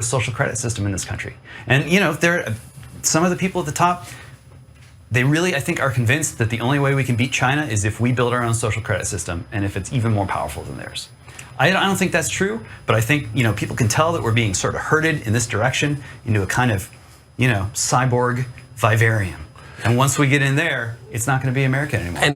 social credit system in this country. And some of the people at the top, they really, I think, are convinced that the only way we can beat China is if we build our own social credit system and if it's even more powerful than theirs. I don't think that's true, but I think people can tell that we're being sort of herded in this direction into a kind of cyborg vivarium. And once we get in there, it's not going to be America anymore.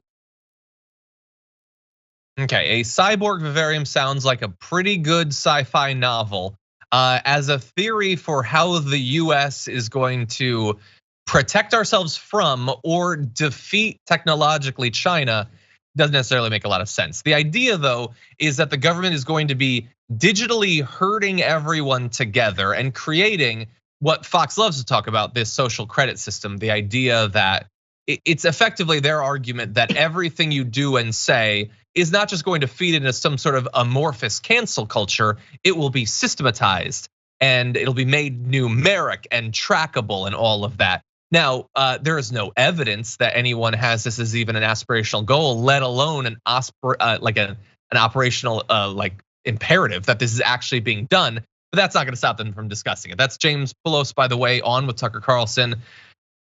Okay, a cyborg vivarium sounds like a pretty good sci-fi novel. As a theory for how the US is going to protect ourselves from or defeat technologically China, doesn't necessarily make a lot of sense. The idea, though, is that the government is going to be digitally herding everyone together and creating what Fox loves to talk about, this social credit system. The idea that it's effectively their argument that everything you do and say is not just going to feed into some sort of amorphous cancel culture, it will be systematized and it'll be made numeric and trackable and all of that. Now, there is no evidence that anyone has this as even an aspirational goal, let alone an operational imperative that this is actually being done. But that's not going to stop them from discussing it. That's James Poulos, by the way, on with Tucker Carlson.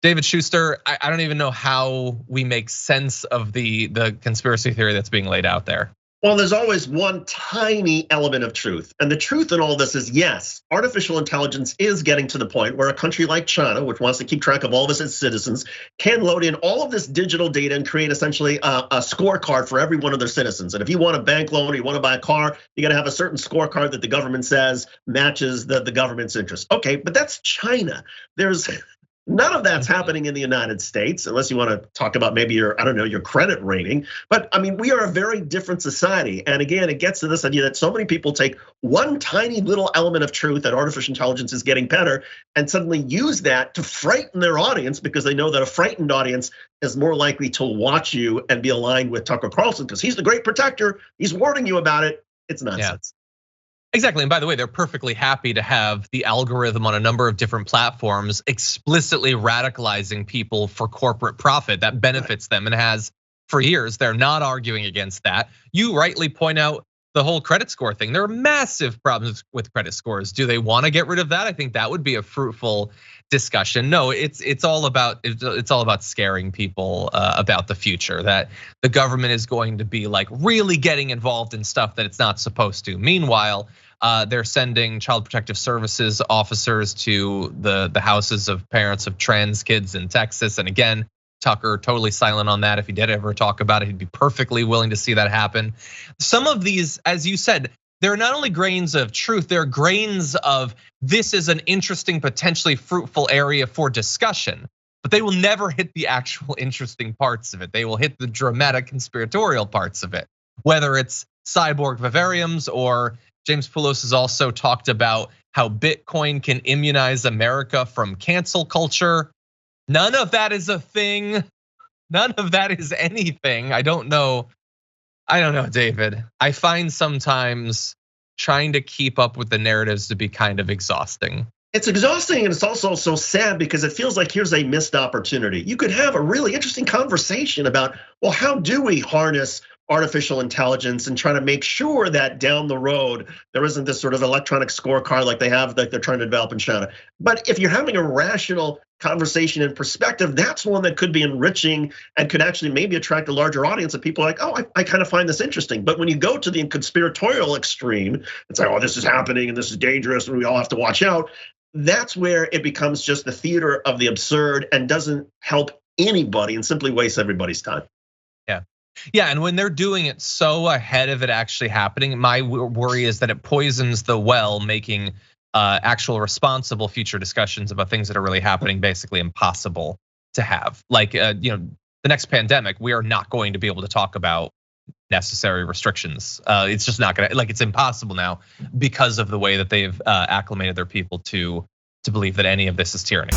David Shuster, I don't even know how we make sense of the conspiracy theory that's being laid out there. Well, there's always one tiny element of truth. And the truth in all this is, yes, artificial intelligence is getting to the point where a country like China, which wants to keep track of all of its citizens, can load in all of this digital data and create essentially a scorecard for every one of their citizens. And if you want a bank loan or you want to buy a car, you got to have a certain scorecard that the government says matches the government's interest. Okay, but that's China. There's none of that's happening in the United States, unless you want to talk about maybe your credit rating. But I mean, we are a very different society. And again, it gets to this idea that so many people take one tiny little element of truth that artificial intelligence is getting better and suddenly use that to frighten their audience, because they know that a frightened audience is more likely to watch you and be aligned with Tucker Carlson because he's the great protector. He's warning you about it. It's nonsense. Yeah. Exactly, and by the way, they're perfectly happy to have the algorithm on a number of different platforms explicitly radicalizing people for corporate profit that benefits them and has for years. They're not arguing against that. You rightly point out the whole credit score thing. There are massive problems with credit scores. Do they want to get rid of that? I think that would be a fruitful discussion. No, it's all about scaring people about the future, that the government is going to be like really getting involved in stuff that it's not supposed to. Meanwhile, they're sending child protective services officers to the houses of parents of trans kids in Texas. And again, Tucker totally silent on that. If he did ever talk about it, he'd be perfectly willing to see that happen. Some of these, as you said, they're not only grains of truth, they're grains of this is an interesting, potentially fruitful area for discussion, but they will never hit the actual interesting parts of it. They will hit the dramatic conspiratorial parts of it, whether it's cyborg vivariums or James Poulos has also talked about how Bitcoin can immunize America from cancel culture. None of that is a thing. None of that is anything. I don't know, David. I find sometimes trying to keep up with the narratives to be kind of exhausting. It's exhausting, and it's also so sad because it feels like here's a missed opportunity. You could have a really interesting conversation about, well, how do we harness artificial intelligence and try to make sure that down the road there isn't this sort of electronic scorecard like they're trying to develop in China. But if you're having a rational conversation and perspective, that's one that could be enriching and could actually maybe attract a larger audience of people like, oh, I kind of find this interesting. But when you go to the conspiratorial extreme and say, oh, this is happening and this is dangerous and we all have to watch out, that's where it becomes just the theater of the absurd and doesn't help anybody and simply wastes everybody's time. Yeah, and when they're doing it so ahead of it actually happening, my worry is that it poisons the well, making actual responsible future discussions about things that are really happening basically impossible to have. Like, the next pandemic, we are not going to be able to talk about necessary restrictions. It's just not gonna, it's impossible now because of the way that they've acclimated their people to believe that any of this is tyranny.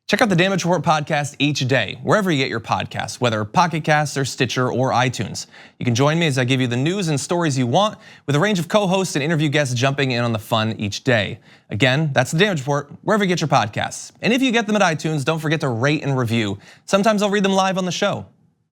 Check out the Damage Report podcast each day, wherever you get your podcasts, whether Pocket Casts or Stitcher or iTunes. You can join me as I give you the news and stories you want, with a range of co-hosts and interview guests jumping in on the fun each day. Again, that's the Damage Report, wherever you get your podcasts. And if you get them at iTunes, don't forget to rate and review. Sometimes I'll read them live on the show.